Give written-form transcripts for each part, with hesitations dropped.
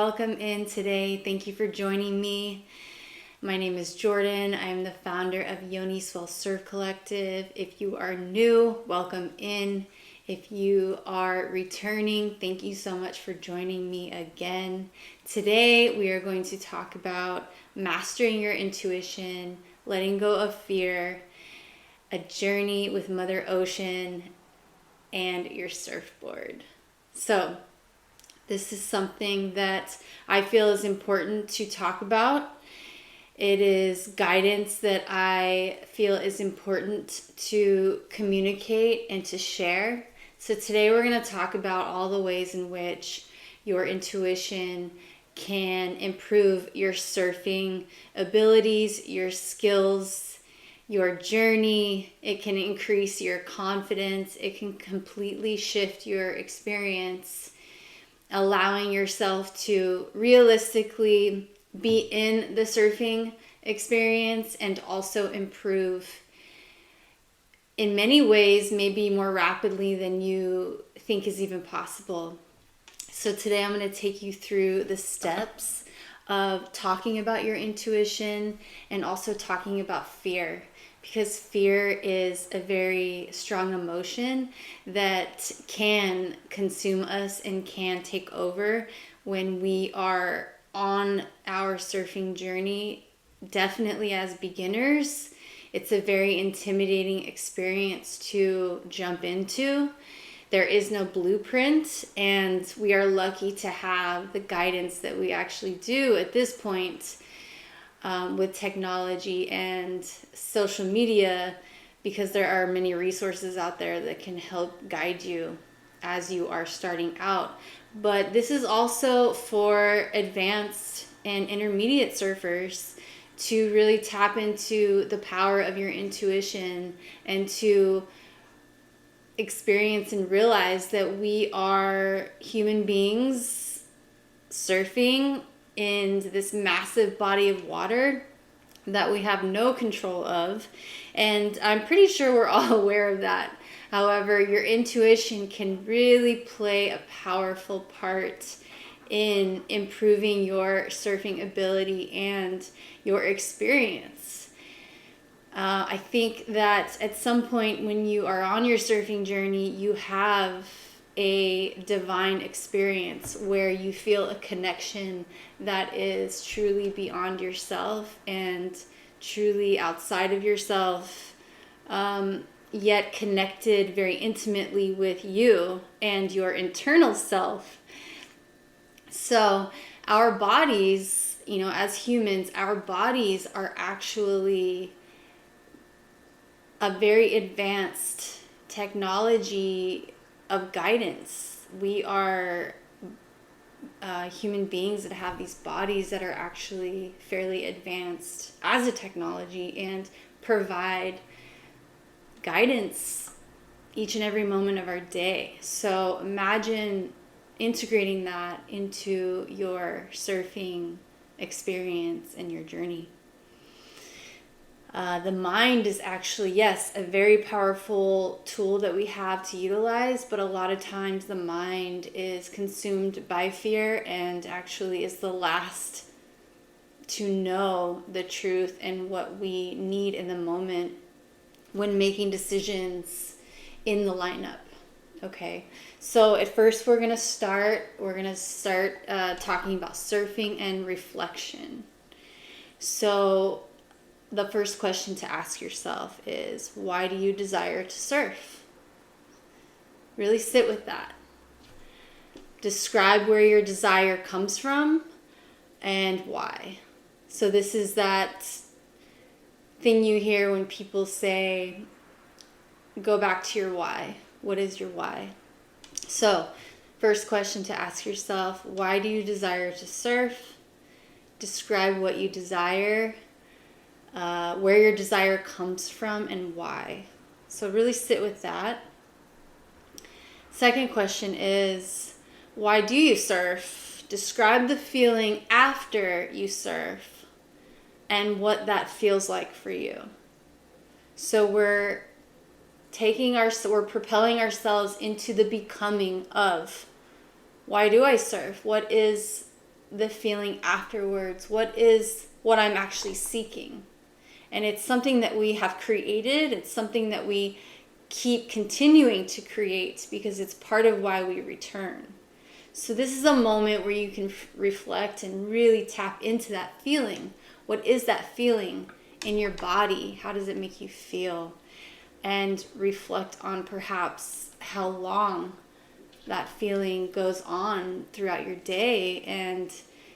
welcome in today. Thank you for joining me. My name is Jordan. I am the founder of Yoniswell Surf Collective. If you are new, welcome in. If you are returning, thank you so much for joining me again. Today, we are going to talk about mastering your intuition, letting go of fear, a journey with Mother Ocean, and your surfboard. So, this is something that I feel is important to talk about. It is guidance that I feel is important to communicate and to share. So today we're going to talk about all the ways in which your intuition can improve your surfing abilities, your skills, your journey. It can increase your confidence. It can completely shift your experience, allowing yourself to realistically be in the surfing experience and also improve in many ways, maybe more rapidly than you think is even possible. So today I'm going to take you through the steps of talking about your intuition and also talking about fear, because fear is a very strong emotion that can consume us and can take over when we are on our surfing journey. Definitely as beginners, it's a very intimidating experience to jump into. There is no blueprint, and we are lucky to have the guidance that we actually do at this point with technology and social media, because there are many resources out there that can help guide you as you are starting out. But this is also for advanced and intermediate surfers to really tap into the power of your intuition and to experience and realize that we are human beings surfing in this massive body of water that we have no control of. And I'm pretty sure we're all aware of that. However, your intuition can really play a powerful part in improving your surfing ability and your experience. I think that at some point when you are on your surfing journey, you have a divine experience where you feel a connection that is truly beyond yourself and truly outside of yourself, yet connected very intimately with you and your internal self. So our bodies, as humans, our bodies are actually a very advanced technology of guidance. We are human beings that have these bodies that are actually fairly advanced as a technology and provide guidance each and every moment of our day. So imagine integrating that into your surfing experience and your journey. The mind is actually, yes, a very powerful tool that we have to utilize, but a lot of times the mind is consumed by fear and actually is the last to know the truth and what we need in the moment when making decisions in the lineup. Okay, so at first we're gonna start talking about surfing and reflection. So the first question to ask yourself is, why do you desire to surf? Really sit with that. Describe where your desire comes from and why. So this is that thing you hear when people say, go back to your why. What is your why? So, first question to ask yourself, why do you desire to surf? Describe what you desire, where your desire comes from, and why. So really sit with that. Second question is, why do you surf? Describe the feeling after you surf and what that feels like for you. So we're propelling ourselves into the becoming of, why do I surf? What is the feeling afterwards? What I'm actually seeking? And it's something that we have created. It's something that we keep continuing to create because it's part of why we return. So this is a moment where you can reflect and really tap into that feeling. What is that feeling in your body? How does it make you feel? And reflect on perhaps how long that feeling goes on throughout your day. And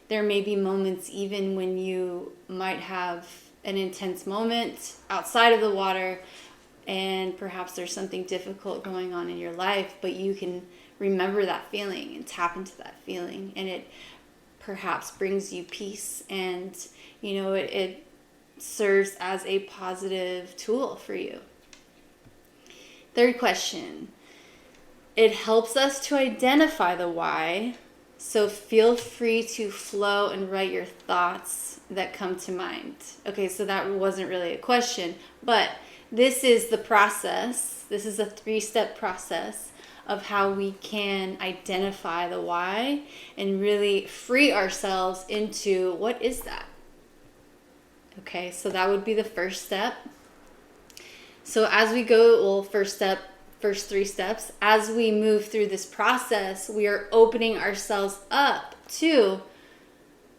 there may be moments even when you might have an intense moment outside of the water, and perhaps there's something difficult going on in your life, but you can remember that feeling and tap into that feeling, and it perhaps brings you peace, and it serves as a positive tool for you. Third question. It helps us to identify the why, so feel free to flow and write your thoughts that come to mind. Okay, so that wasn't really a question, but this is the process. This is a 3-step process of how we can identify the why and really free ourselves into what is that. Okay, so that would be the first step. So as we go, first 3 steps, as we move through this process, we are opening ourselves up to,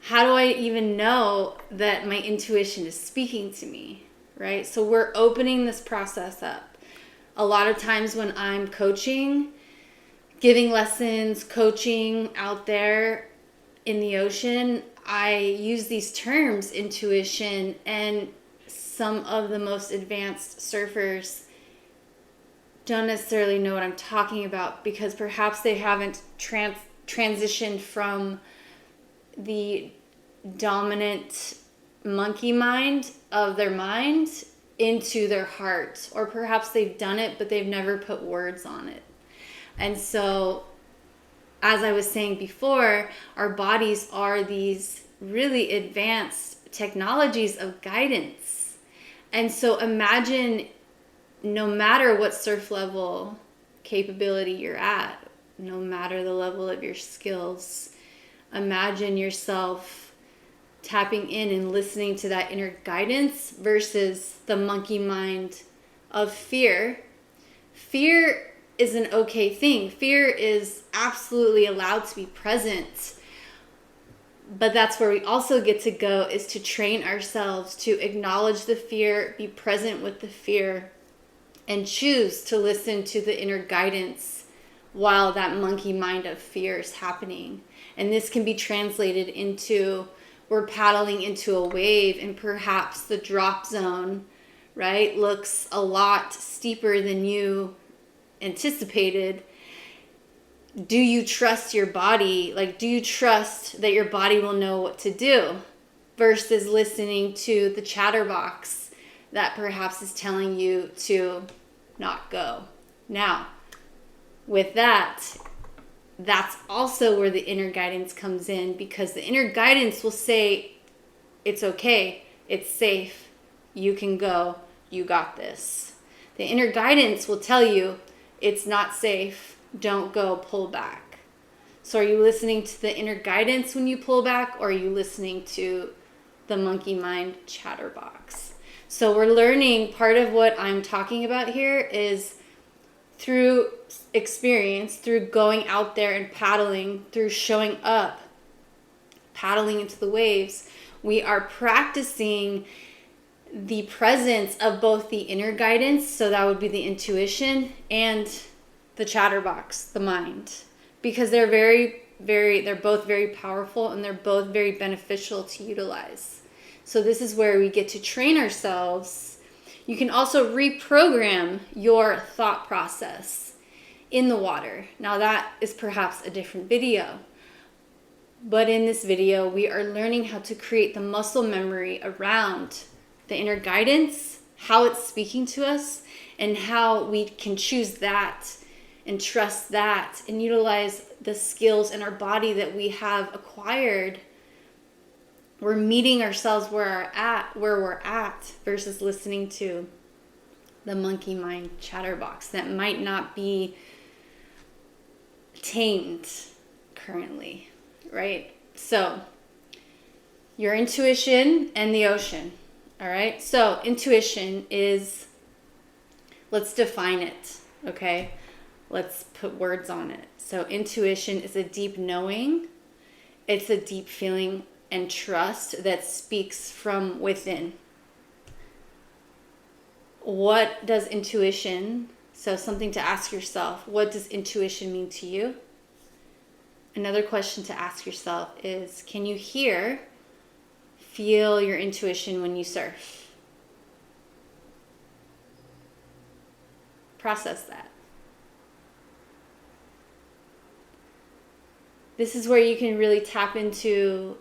how do I even know that my intuition is speaking to me, right? So we're opening this process up. A lot of times when I'm coaching, giving lessons, coaching out there in the ocean, I use these terms, intuition, and some of the most advanced surfers don't necessarily know what I'm talking about because perhaps they haven't transitioned from the dominant monkey mind of their mind into their heart, or perhaps they've done it but they've never put words on it. And so, as I was saying before, our bodies are these really advanced technologies of guidance. And so imagine, no matter what surf level capability you're at, no matter the level of your skills, imagine yourself tapping in and listening to that inner guidance versus the monkey mind of fear. Fear is an okay thing. Fear is absolutely allowed to be present. But that's where we also get to go, is to train ourselves to acknowledge the fear, be present with the fear, and choose to listen to the inner guidance while that monkey mind of fear is happening. And this can be translated into, we're paddling into a wave and perhaps the drop zone, right, looks a lot steeper than you anticipated. Do you trust your body? Like, do you trust that your body will know what to do? Versus listening to the chatterbox that perhaps is telling you to not go. Now, with that, that's also where the inner guidance comes in, because the inner guidance will say, it's okay, it's safe, you can go, you got this. The inner guidance will tell you, it's not safe, don't go, pull back. So are you listening to the inner guidance when you pull back, or are you listening to the monkey mind chatterbox? So we're learning, part of what I'm talking about here is through experience, through going out there and paddling, through showing up, paddling into the waves, we are practicing the presence of both the inner guidance, so that would be the intuition, and the chatterbox, the mind, because they're they're both very powerful and they're both very beneficial to utilize. So this is where we get to train ourselves. You can also reprogram your thought process in the water. Now that is perhaps a different video, but in this video we are learning how to create the muscle memory around the inner guidance, how it's speaking to us, and how we can choose that and trust that and utilize the skills in our body that we have acquired. We're meeting ourselves where we're at versus listening to the monkey mind chatterbox that might not be tamed currently, right? So your intuition and the ocean. All right. So intuition is, let's define it. Okay. Let's put words on it. So intuition is a deep knowing. It's a deep feeling and trust that speaks from within. What does intuition, so something to ask yourself, what does intuition mean to you? Another question to ask yourself is, can you feel your intuition when you surf? Process that. This is where you can really tap into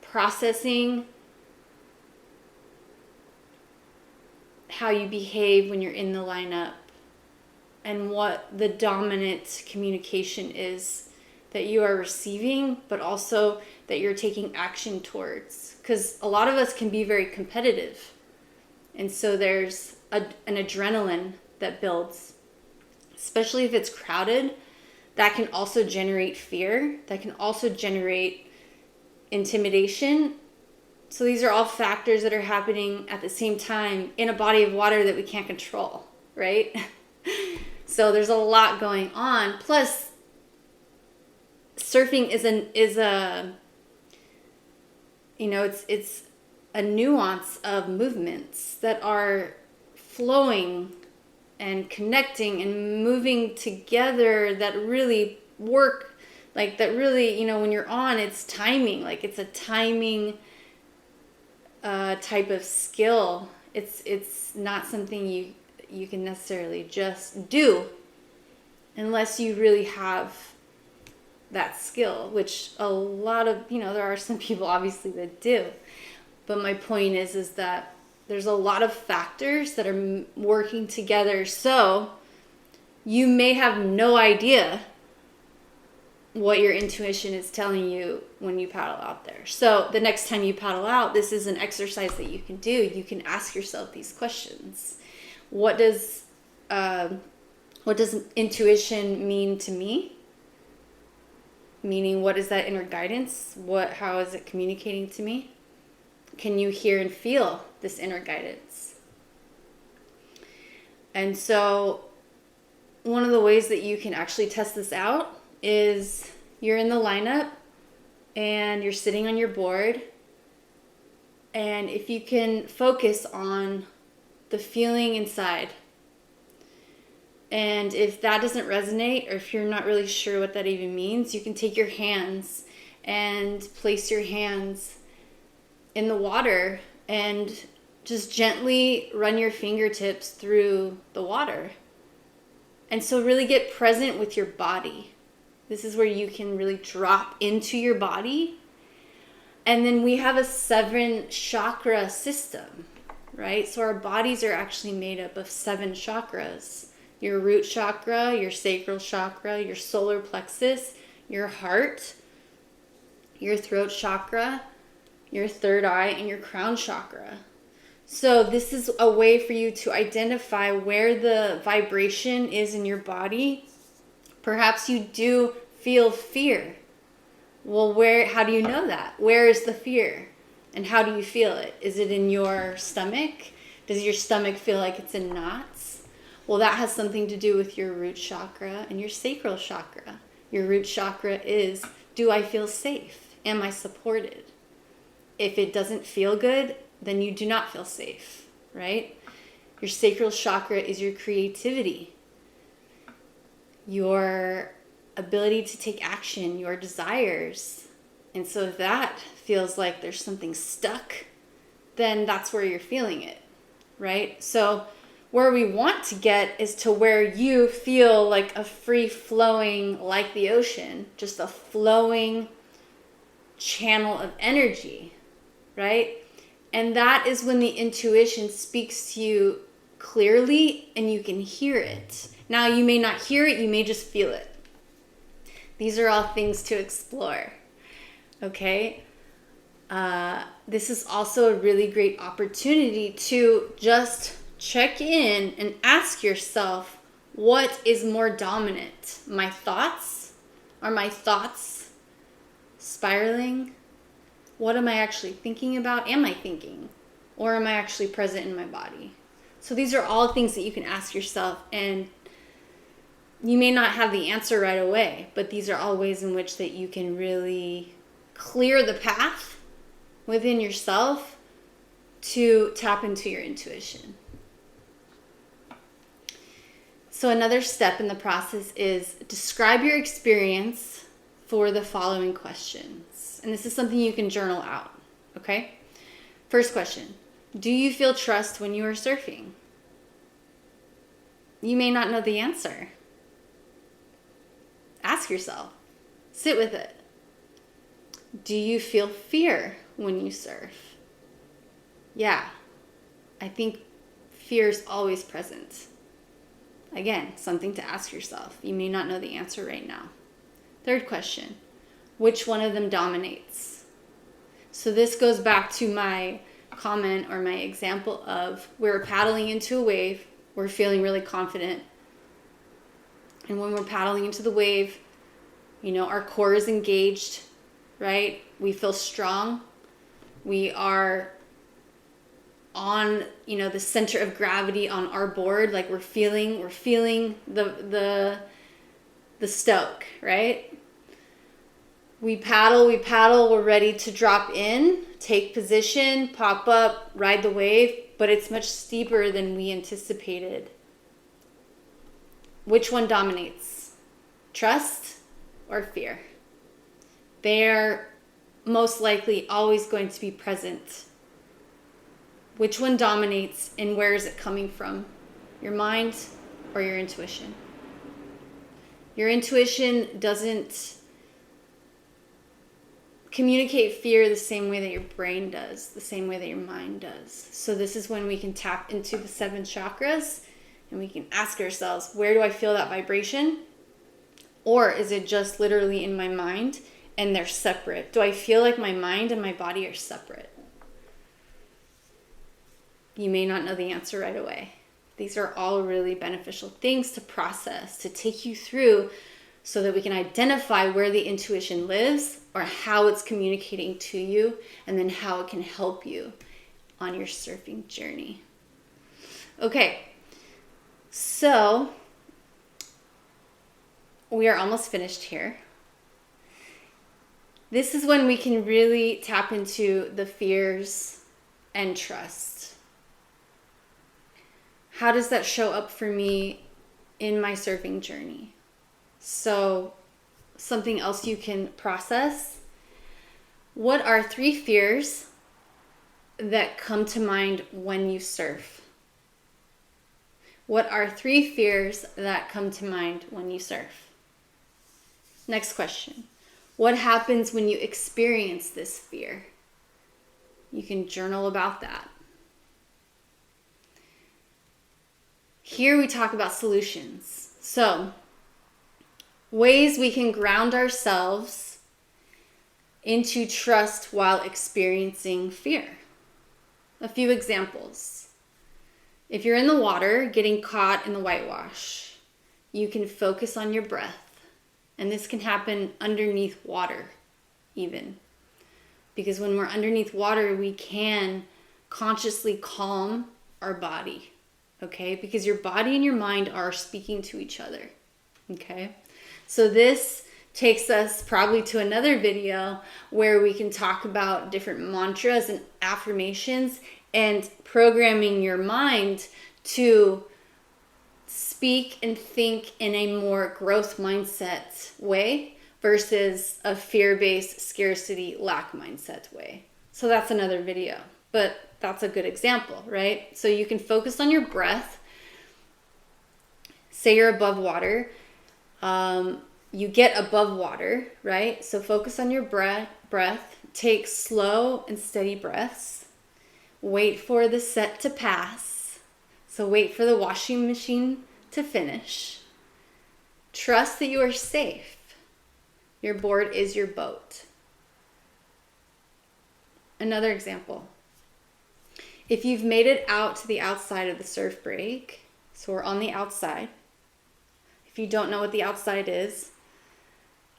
processing how you behave when you're in the lineup and what the dominant communication is that you are receiving, but also that you're taking action towards. Because a lot of us can be very competitive. And so there's an adrenaline that builds, especially if it's crowded. That can also generate fear. That can also generate intimidation. So these are all factors that are happening at the same time in a body of water that we can't control, right? So there's a lot going on. Plus, surfing is a it's a nuance of movements that are flowing and connecting and moving together that really work, like that really, when you're on, it's timing, like it's a timing type of skill. It's not something you can necessarily just do unless you really have that skill, which a lot of, there are some people obviously that do. But my point is that there's a lot of factors that are working together. So you may have no idea what your intuition is telling you when you paddle out there. So the next time you paddle out, this is an exercise that you can do. You can ask yourself these questions. What does intuition mean to me? Meaning, what is that inner guidance? How is it communicating to me? Can you hear and feel this inner guidance? And so one of the ways that you can actually test this out is you're in the lineup and you're sitting on your board. And if you can focus on the feeling inside, and if that doesn't resonate, or if you're not really sure what that even means, you can take your hands and place your hands in the water and just gently run your fingertips through the water. And so really get present with your body. This is where you can really drop into your body. And then we have a 7 chakra system, right? So our bodies are actually made up of 7 chakras. Your root chakra, your sacral chakra, your solar plexus, your heart, your throat chakra, your third eye, and your crown chakra. So this is a way for you to identify where the vibration is in your body. Perhaps you do feel fear. Well, how do you know that? Where is the fear? And how do you feel it? Is it in your stomach? Does your stomach feel like it's in knots? Well, that has something to do with your root chakra and your sacral chakra. Your root chakra is, do I feel safe? Am I supported? If it doesn't feel good, then you do not feel safe, right? Your sacral chakra is your creativity, your ability to take action, your desires. And so if that feels like there's something stuck, then that's where you're feeling it, right? So where we want to get is to where you feel like a free flowing, like the ocean, just a flowing channel of energy, right? And that is when the intuition speaks to you clearly and you can hear it. Now, you may not hear it, you may just feel it. These are all things to explore, okay? This is also a really great opportunity to just check in and ask yourself, what is more dominant? My thoughts? Are my thoughts spiraling? What am I actually thinking about? Am I thinking? Or am I actually present in my body? So these are all things that you can ask yourself, and you may not have the answer right away, but these are all ways in which that you can really clear the path within yourself to tap into your intuition. So another step in the process is describe your experience for the following questions. And this is something you can journal out, okay? First question, do you feel trust when you are surfing? You may not know the answer. Ask yourself. Sit with it. Do you feel fear when you surf? Yeah, I think fear is always present. Again, something to ask yourself. You may not know the answer right now. Third question, which one of them dominates? So this goes back to my comment or my example of we're paddling into a wave, we're feeling really confident. And when we're paddling into the wave, you know, our core is engaged, right? We feel strong. We are on, you know, the center of gravity on our board, like we're feeling the stoke, right? We paddle, we're ready to drop in, take position, pop up, ride the wave, but it's much steeper than we anticipated. Which one dominates? Trust or fear? They're most likely always going to be present. Which one dominates, and where is it coming from? Your mind or your intuition? Your intuition doesn't communicate fear the same way that your brain does, the same way that your mind does. So this is when we can tap into the 7 chakras and we can ask ourselves, where do I feel that vibration? Or is it just literally in my mind and they're separate? Do I feel like my mind and my body are separate? You may not know the answer right away. These are all really beneficial things to process, to take you through so that we can identify where the intuition lives or how it's communicating to you, and then how it can help you on your surfing journey. Okay, so we are almost finished here. This is when we can really tap into the fears and trust. How does that show up for me in my surfing journey? So, something else you can process. What are 3 fears that come to mind when you surf? What are 3 fears that come to mind when you surf? Next question. What happens when you experience this fear? You can journal about that. Here we talk about solutions. So, ways we can ground ourselves into trust while experiencing fear. A few examples. If you're in the water getting caught in the whitewash, you can focus on your breath. And this can happen underneath water even. Because when we're underneath water, we can consciously calm our body. Okay? Because your body and your mind are speaking to each other. Okay? So this takes us probably to another video where we can talk about different mantras and affirmations and programming your mind to speak and think in a more growth mindset way versus a fear-based scarcity lack mindset way. So that's another video, but that's a good example, right? So you can focus on your breath. Say you're above water. You get above water, right? So focus on your breath. Take slow and steady breaths. Wait for the set to pass. So wait for the washing machine to finish. Trust that you are safe. Your board is your boat. Another example. If you've made it out to the outside of the surf break, so we're on the outside. If you don't know what the outside is,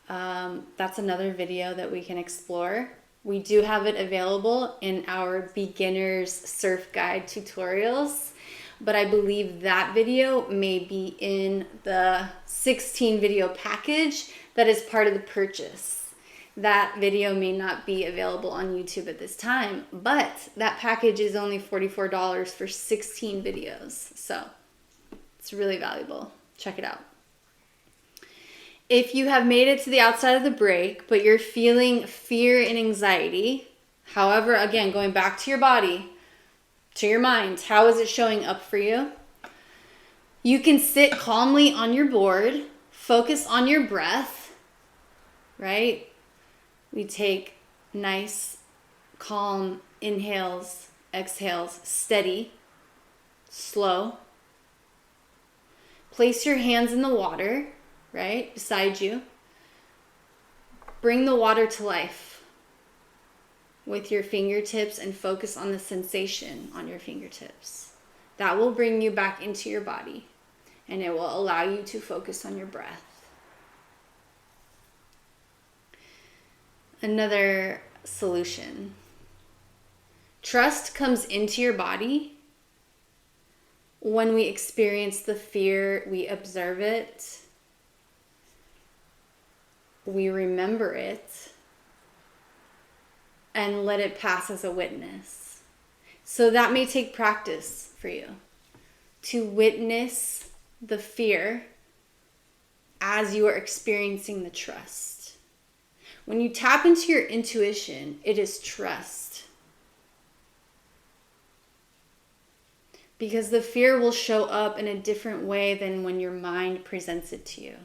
that's another video that we can explore. We do have it available in our beginner's surf guide tutorials, but I believe that video may be in the 16 video package that is part of the purchase. That video may not be available on YouTube at this time, but that package is only $44 for 16 videos. So it's really valuable. Check it out. If you have made it to the outside of the break, but you're feeling fear and anxiety, however, again, going back to your body, to your mind, how is it showing up for you? You can sit calmly on your board, focus on your breath, right? We take nice, calm inhales, exhales, steady, slow. Place your hands in the water, right, beside you. Bring the water to life with your fingertips and focus on the sensation on your fingertips. That will bring you back into your body and it will allow you to focus on your breath. Another solution. Trust comes into your body when we experience the fear, we observe it, we remember it, and let it pass as a witness. So that may take practice for you to witness the fear as you are experiencing the trust. When you tap into your intuition, it is trust. Because the fear will show up in a different way than when your mind presents it to you.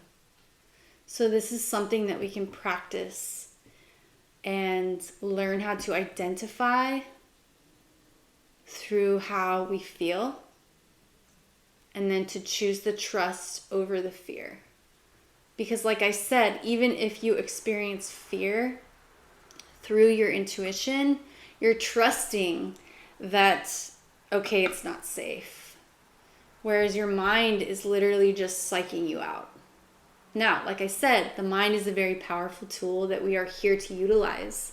So this is something that we can practice and learn how to identify through how we feel, and then to choose the trust over the fear. Because like I said, even if you experience fear through your intuition, you're trusting that, okay, it's not safe. Whereas your mind is literally just psyching you out. Now, like I said, the mind is a very powerful tool that we are here to utilize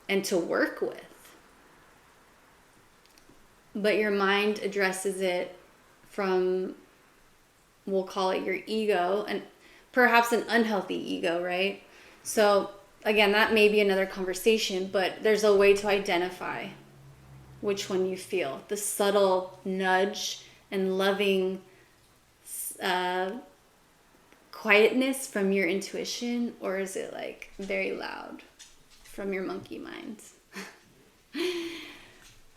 and to work with. But your mind addresses it from, we'll call it your ego, and perhaps an unhealthy ego, right? So again, that may be another conversation, but there's a way to identify which one you feel. The subtle nudge and loving quietness from your intuition, or is it like very loud from your monkey mind?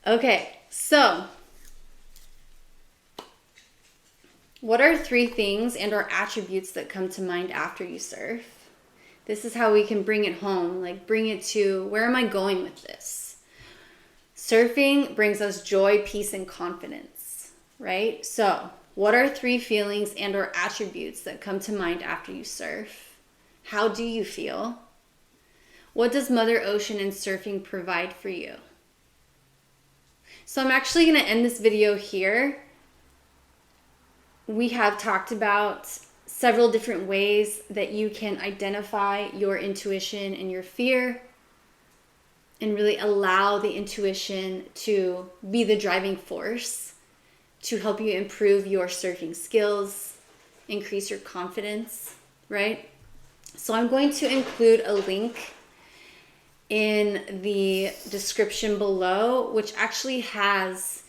Okay, so what are 3 things and or attributes that come to mind after you surf? This is how we can bring it home, like bring it to, where am I going with this? Surfing brings us joy, peace, and confidence, right? So what are 3 feelings and or attributes that come to mind after you surf? How do you feel? What does Mother Ocean and surfing provide for you? So I'm actually going to end this video here. We have talked about several different ways that you can identify your intuition and your fear and really allow the intuition to be the driving force to help you improve your surfing skills, increase your confidence, right? So I'm going to include a link in the description below, which actually has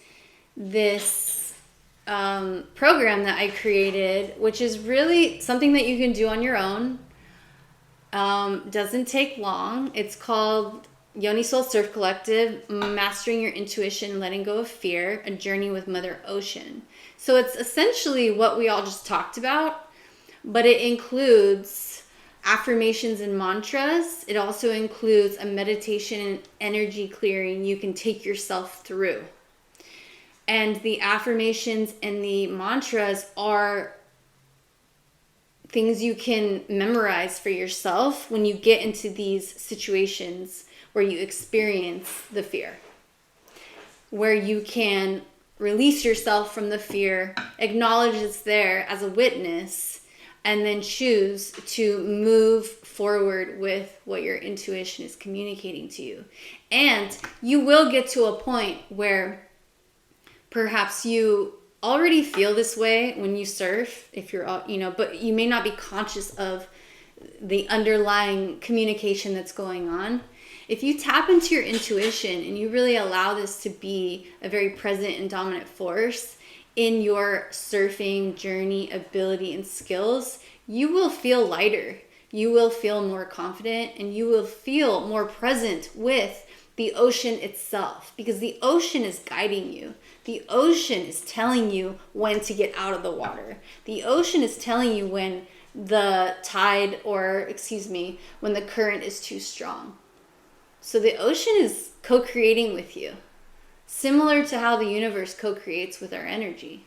this program that I created, which is really something that you can do on your own. Doesn't take long. It's called Yoniswell Surf Collective, Mastering Your Intuition, Letting Go of Fear, A Journey with Mother Ocean. So it's essentially what we all just talked about, but it includes affirmations and mantras. It also includes a meditation and energy clearing you can take yourself through. And the affirmations and the mantras are things you can memorize for yourself when you get into these situations where you experience the fear, where you can release yourself from the fear, acknowledge it's there as a witness, and then choose to move forward with what your intuition is communicating to you. And you will get to a point where perhaps you already feel this way when you surf, if you're, but you may not be conscious of the underlying communication that's going on. If you tap into your intuition and you really allow this to be a very present and dominant force in your surfing journey, ability, and skills, you will feel lighter. You will feel more confident, and you will feel more present with the ocean itself, because the ocean is guiding you. The ocean is telling you when to get out of the water. The ocean is telling you when the tide, when the current is too strong. So the ocean is co-creating with you, similar to how the universe co-creates with our energy.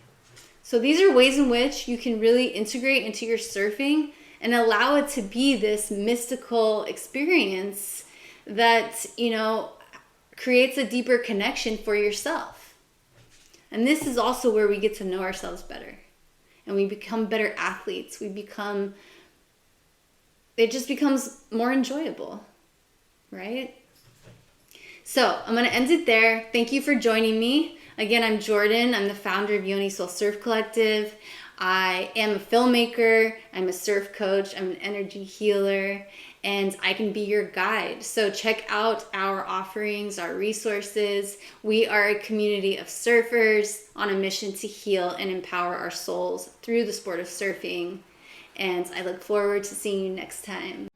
So these are ways in which you can really integrate into your surfing and allow it to be this mystical experience that, creates a deeper connection for yourself. And this is also where we get to know ourselves better. And we become better athletes. It just becomes more enjoyable, right? So I'm going to end it there. Thank you for joining me. Again, I'm Jordan. I'm the founder of Yoniswell Surf Collective. I am a filmmaker. I'm a surf coach. I'm an energy healer, and I can be your guide. So check out our offerings, our resources. We are a community of surfers on a mission to heal and empower our souls through the sport of surfing. And I look forward to seeing you next time.